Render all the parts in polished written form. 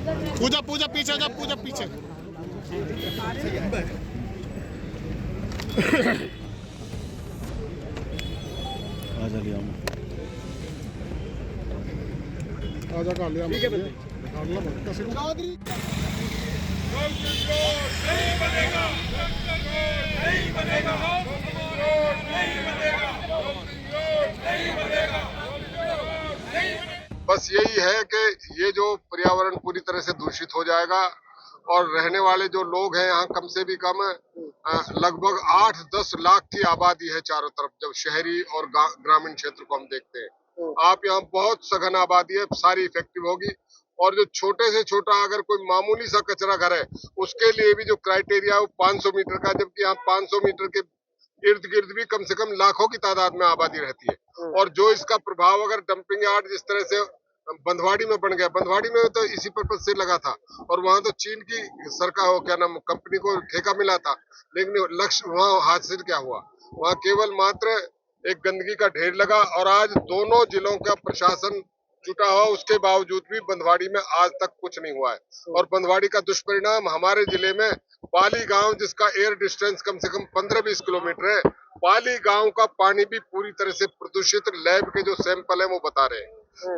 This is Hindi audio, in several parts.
पूजा पूजा पीछे जा, पूजा पीछे। आजा लिया आजा कर लिया ठीक है चौधरी नहीं बनेगा नहीं बनेगा बस यही है कि ये जो पर्यावरण पूरी तरह से दूषित हो जाएगा और रहने वाले जो लोग हैं यहाँ कम से भी कम लगभग 8-10 लाख की आबादी है चारों तरफ, जब शहरी और ग्रामीण क्षेत्र को हम देखते हैं। आप यहाँ बहुत सघन आबादी है, सारी इफेक्टिव होगी। और जो छोटे से छोटा अगर कोई मामूली सा कचरा घर है उसके लिए भी जो क्राइटेरिया है वो 500 मीटर का, जबकि यहाँ 500 मीटर के इर्द गिर्द भी कम से कम लाखों की तादाद में आबादी रहती है। और जो इसका प्रभाव अगर डंपिंग यार्ड जिस तरह से बंधवाड़ी में बन गया, बंधवाड़ी में तो इसी पर्पज से लगा था और वहां तो चीन की सरकार हो क्या नाम कंपनी को ठेका मिला था, लेकिन लक्ष्य वहां हासिल क्या हुआ, वहां केवल मात्र एक गंदगी का ढेर लगा। और आज दोनों जिलों का प्रशासन जुटा हुआ, उसके बावजूद भी बंधवाड़ी में आज तक कुछ नहीं हुआ है। और बंधवाड़ी का दुष्परिणाम हमारे जिले में पाली गांव, जिसका एयर डिस्टेंस कम से कम 15-20 किलोमीटर है, पाली गांव का पानी भी पूरी तरह से प्रदूषित, लैब के जो सैंपल है वो बता रहे हैं।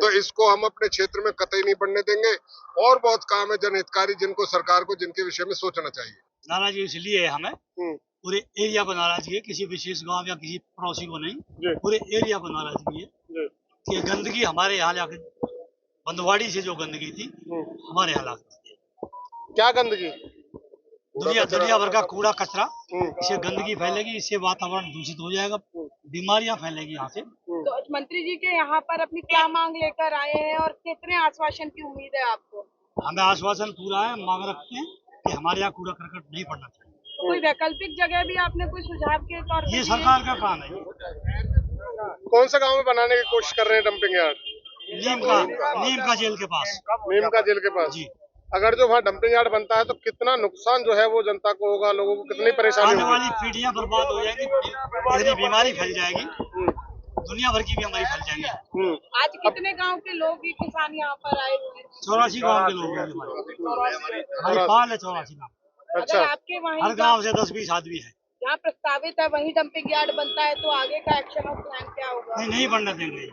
तो इसको हम अपने क्षेत्र में कतई नहीं बढ़ने देंगे। और बहुत काम है जनहितकारी जिनको सरकार को जिनके विषय में सोचना चाहिए। नाराजगी इसलिए है हमें पूरे एरिया को नाराजगी है, किसी विशेष गांव या किसी पड़ोसी को नहीं, पूरे एरिया को नाराजगी है कि गंदगी हमारे यहाँ लाके बंधवाड़ी से जो गंदगी थी हमारे यहाँ लाके। क्या गंदगी? दुनिया भर का कूड़ा कचरा, इससे गंदगी फैलेगी, इससे वातावरण दूषित हो जाएगा, बीमारियां फैलेगी यहाँ से। तो मंत्री जी के यहाँ पर अपनी क्या मांग लेकर आए हैं और कितने आश्वासन की उम्मीद है आपको? हमें आश्वासन पूरा है, मांग रखते हैं कि हमारे यहाँ कूड़ा करकट नहीं पड़ना चाहिए। कोई वैकल्पिक जगह भी आपने कोई सुझाव के तौर पर? ये सरकार का काम है। कौन सा गांव में बनाने की कोशिश कर रहे हैं डंपिंग यार्ड? नीम का जेल के पास। नीम का जेल के पास जी। अगर जो वहाँ डंपिंग यार्ड बनता है तो कितना नुकसान जो है वो जनता को होगा, लोगों को कितनी परेशानी होगी? आने वाली पीढ़ियां बर्बाद हो जाएंगी, इतनी बीमारी फैल जाएगी, दुनिया भर की बीमारी फैल जाएंगी। आज कितने गांव के लोग भी किसान यहाँ पर आए हुए हैं? 84 गाँव के लोग हैं हमारी पाल है, 84 गाँव। अच्छा, आपके वहीं हर गाँव से 10-20 आदमी है। जहाँ प्रस्तावित है वही डंपिंग यार्ड बनता है तो आगे का एक्शन और प्लान क्या होगा? नहीं बनने देंगे।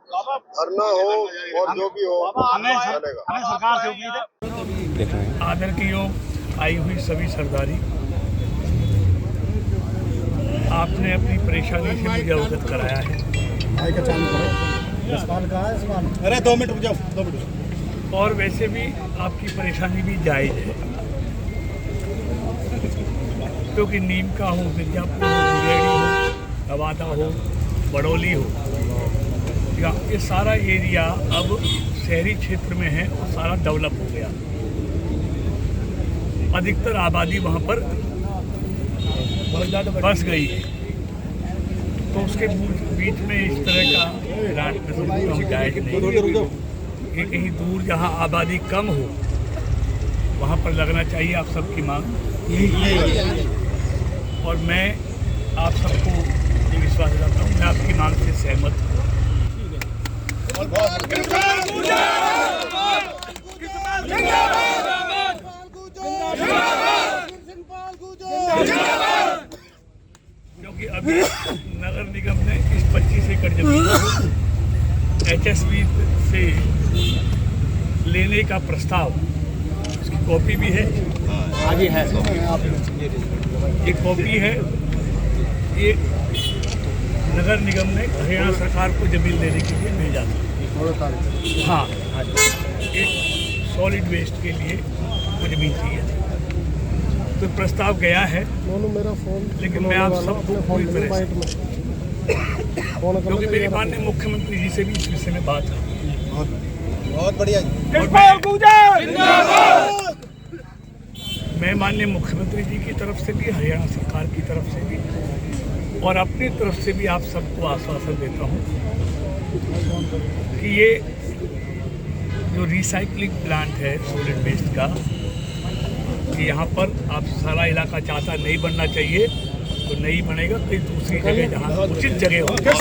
धरना हो और जो भी हो, हमें सरकार से उम्मीद है। आदर की योग आई हुई सभी सरदारी, आपने अपनी परेशानी से मुझे अवगत कराया है। अरे 2 मिनट रुक जाओ, 2 मिनट। और वैसे भी आपकी परेशानी भी जायज़ है, क्योंकि नीम का हो, मिर्जापुर हो, मुंगेरी हो, नवादा हो, बड़ौली हो, ये सारा एरिया अब शहरी क्षेत्र में है और सारा डेवलप हो गया। अधिकतर आबादी वहाँ पर बस गई है, तो उसके बीच में इस तरह का प्लांट में जायज़ नहीं कि कहीं दूर जहाँ आबादी कम हो वहाँ पर लगना चाहिए। आप सबकी मांग और मैं आप सबको ये विश्वास दिलाता हूँ, मैं आपकी मांग से सहमत हूँ। क्योंकि अभी नगर निगम ने इस 25 एकड़ जमीन को HSB से लेने का प्रस्ताव, इसकी कॉपी भी है, आगे है ये कॉपी है, ये नगर निगम ने हरियाणा सरकार को जमीन लेने के लिए भेजा था। हाँ, ये सॉलिड वेस्ट के लिए वो जमीन चाहिए, तो प्रस्ताव गया है, लेकिन मैं आप सबको पूरी तरह से, क्योंकि मेरी माननीय मुख्यमंत्री जी से भी इस विषय में बात है। बहुत बढ़िया। मैं माननीय मुख्यमंत्री जी की तरफ से भी, हरियाणा सरकार की तरफ से भी और अपनी तरफ से भी आप सबको आश्वासन देता हूँ कि ये जो रिसाइकलिंग प्लांट है सॉलिड वेस्ट का, कि यहाँ पर आप सारा इलाका चाहता नहीं बनना चाहिए तो नहीं बनेगा, कहीं दूसरी जगह जहाँ उचित जगह हो